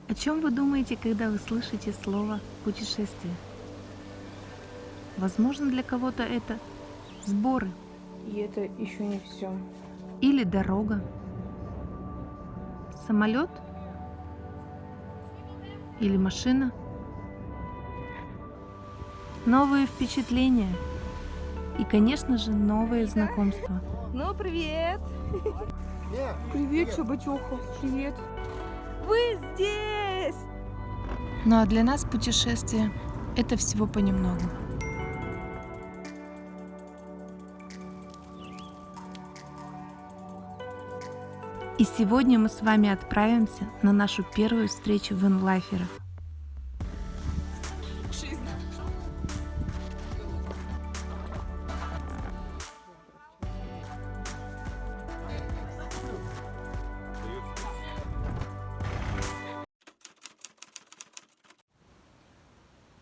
О чем вы думаете, когда вы слышите слово «путешествие»? Возможно, для кого-то это сборы И это еще не все. или дорога, самолет или машина, новые впечатления и, конечно же, новые знакомства. Ну, привет! Привет, Чебачуха. Привет. Вы здесь! Ну а для нас путешествие — это всего понемногу. И сегодня мы с вами отправимся на нашу первую встречу в Инлайферах.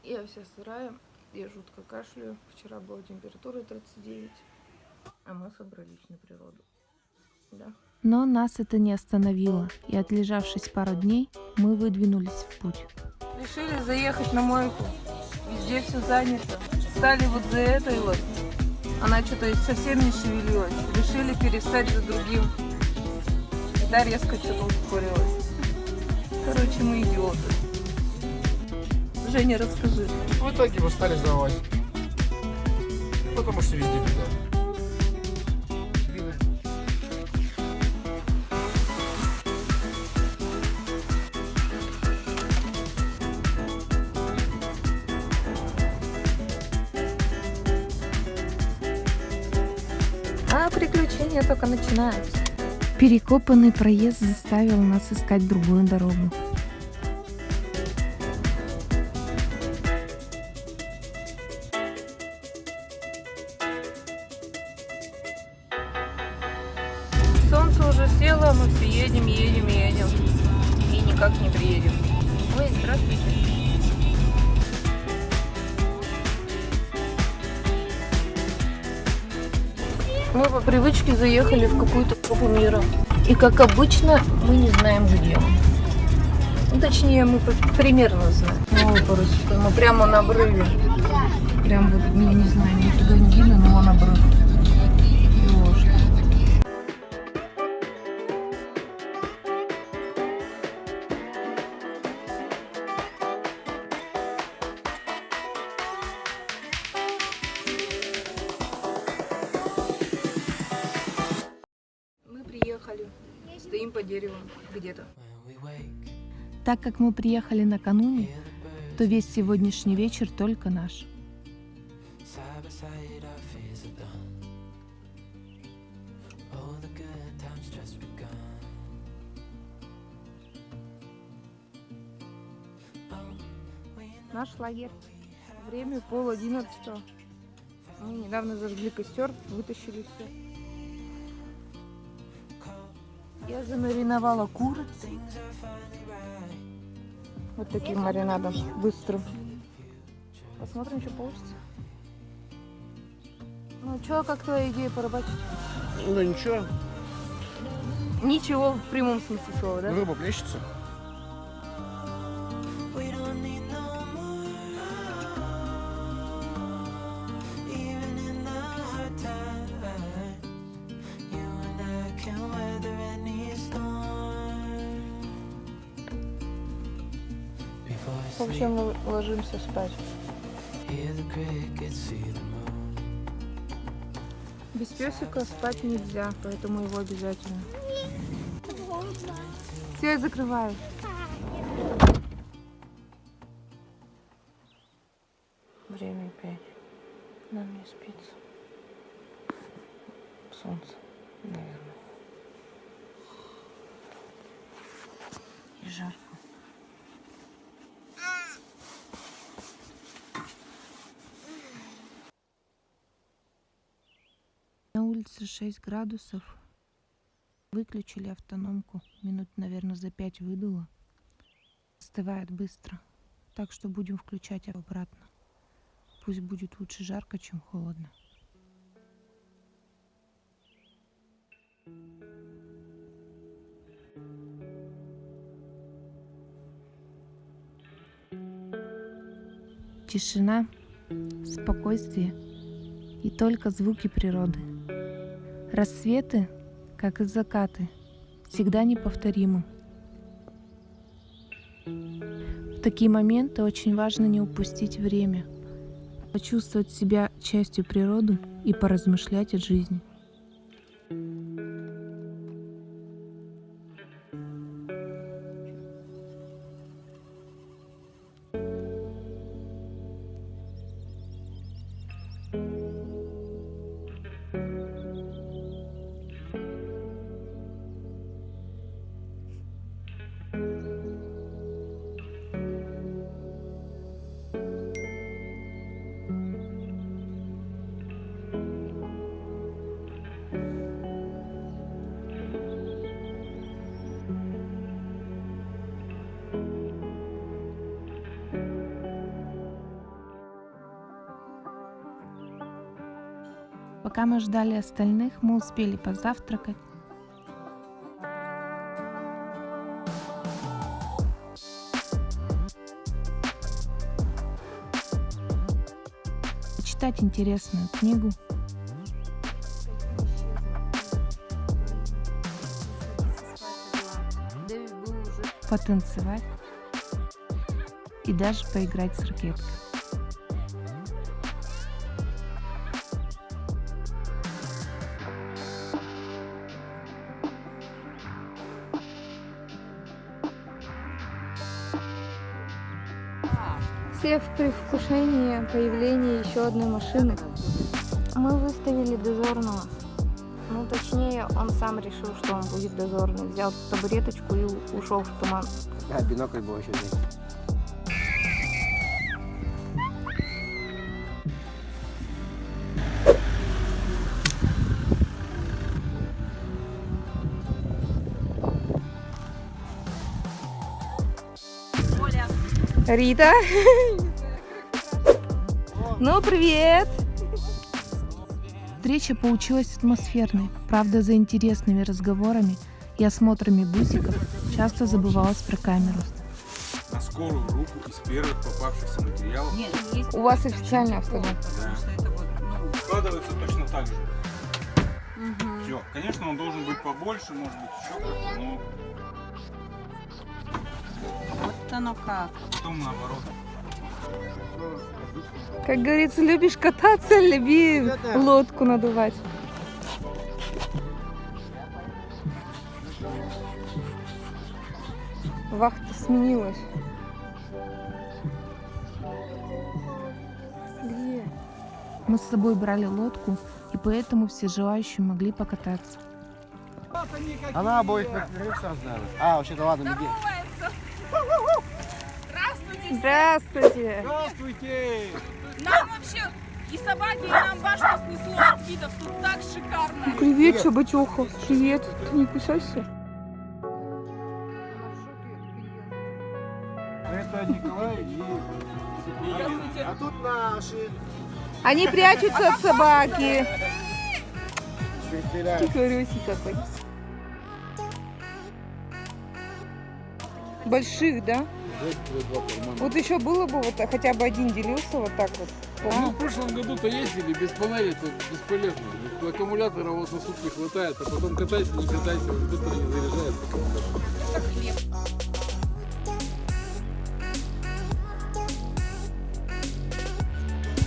Я вся сырая, я жутко кашляю. Вчера была температура 39, а мы собрались на природу. Да. Но нас это не остановило, и отлежавшись пару дней, мы выдвинулись в путь. Решили заехать на мойку. Везде все занято. Стали вот за этой вот. Она что-то совсем не шевелилась. Решили перестать за другим. Да, резко что-то ускорилось. Короче, мы идиоты. Женя, расскажи. В итоге мы стали сдавать. Потому что везде беда. А приключения только начинаются. Перекопанный проезд заставил нас искать другую дорогу. Солнце уже село, мы все едем. И никак не приедем. Ой, здравствуйте. Мы по привычке заехали в какую-то группу мира. И как обычно, мы не знаем, где мы. Ну, точнее, мы примерно знаем. Ой, короче, мы прямо на обрыве. Прям вот, я не знаю, нифига не видно, но он обрыв. Ёшки. Мы приехали, стоим по дереву где-то. Так как мы приехали накануне, то весь сегодняшний вечер только наш. Наш лагерь. Время 10:30. Мы недавно зажгли костер, вытащили все. Я замариновала курицей. Вот таким маринадом, быстрым. Посмотрим, что получится. Ну что, как твоя идея порыбачить? Ну ничего, Ничего в прямом смысле слова, да? рыба плещется. В общем, мы ложимся спать. Без песика спать нельзя, поэтому его обязательно. Все, я закрываю. Время 5. Нам не спится. Солнце, наверное. И жарко. На улице 6 градусов. Выключили автономку. Минут, наверное, за 5 выдуло. Остывает быстро. Так что будем включать обратно. Пусть будет лучше жарко, чем холодно. Тишина, спокойствие и только звуки природы. Рассветы, как и закаты, всегда неповторимы. В такие моменты очень важно не упустить время, почувствовать себя частью природы и поразмышлять о жизни. Пока мы ждали остальных, мы успели позавтракать. Почитать интересную книгу. Потанцевать. И даже поиграть с ракеткой. Все в предвкушении появления еще одной машины. Мы выставили дозорного. Ну, точнее, он сам решил, что он будет дозорным. Взял табуреточку и ушел в туман. А, бинокль был еще здесь. Рита. Ну, привет. Встреча получилась атмосферной, правда, за интересными разговорами и осмотрами бусиков часто забывалось про камеру. На скорую руку из первых попавшихся материалов. У вас официальный автодом. Да. Складывается точно так же. Все. Конечно, он должен быть побольше, может быть, еще как-то, но Вот оно как. потом наоборот. Как говорится, любишь кататься, люби лодку надувать. Вахта сменилась. Где? Мы с собой брали лодку, и поэтому все желающие могли покататься. Она обоих все знала. А, вообще-то ладно, беги. Здравствуйте. Здравствуйте! Нам вообще и собаки, и нам башню снесло от видов. Тут так шикарно. Привет, собачоха. Привет. Ты не кусайся. Это Николай и... А тут наши. Они прячутся от собаки. Стреляют. Тихорюсик какой. Больших, да? Вот еще было бы вот хотя бы один делился вот так вот. Ну, в прошлом году-то ездили без панели, это бесполезно. Аккумулятора вот на сутки хватает, а потом катайся, не катайся, он быстро не заряжается.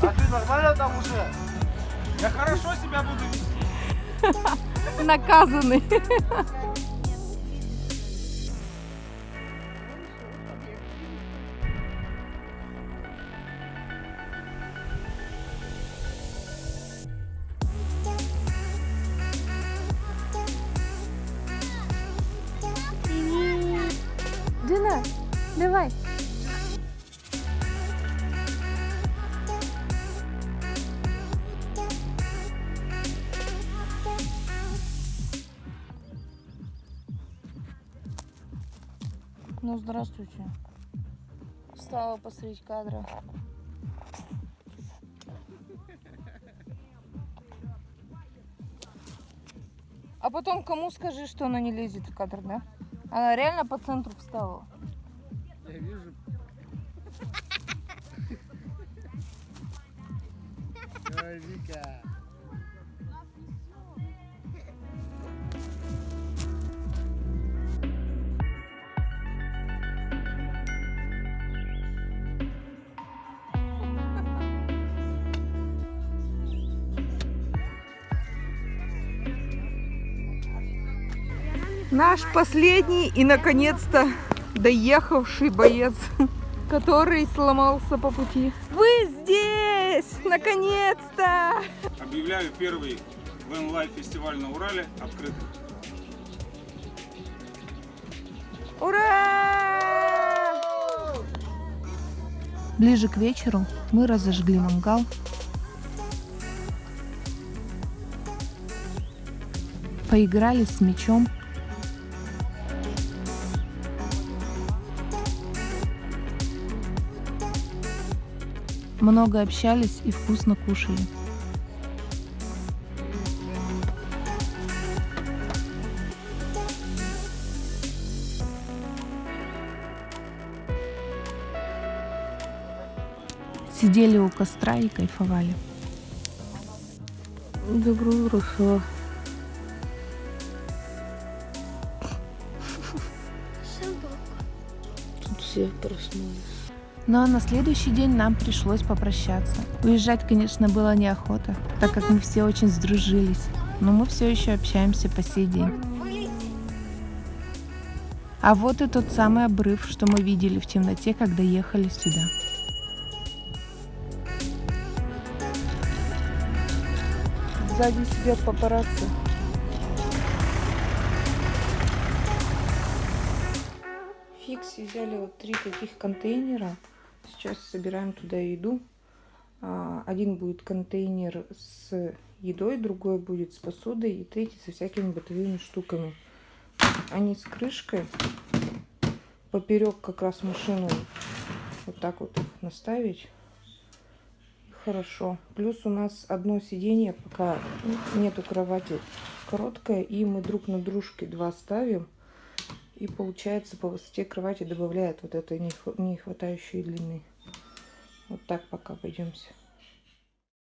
А ты нормально там уже? Я хорошо себя буду вести. Наказанный. Дина, давай. Ну, здравствуйте. Встала посреди кадра. А потом кому скажи, что она не лезет в кадр, да? Она реально по центру встала. Я вижу. Наш последний и, наконец-то, доехавший боец, который сломался по пути. Вы здесь! Наконец-то! Объявляю первый Van Life фестиваль на Урале открытым. Ура! Ближе к вечеру мы разожгли мангал, поиграли с мячом, много общались и вкусно кушали. Сидели у костра и кайфовали. Доброе утро. Тут все проснулись. Ну а на следующий день нам пришлось попрощаться. Уезжать, конечно, было неохота, так как мы все очень сдружились, но мы все еще общаемся по сей день. А вот и тот самый обрыв, что мы видели в темноте, когда ехали сюда. Сзади сидят папарацци. Фикси взяли вот 3 таких контейнера. Сейчас собираем туда еду. Один будет контейнер с едой, другой будет с посудой и третий со всякими бытовыми штуками. Они с крышкой. Поперек как раз машину вот так вот их наставить. Хорошо. Плюс у нас одно сиденье, пока нету кровати, короткое, и мы друг на дружке 2 ставим. И получается по высоте кровати добавляет вот этой не хватающей длины. Вот так пока пойдемся.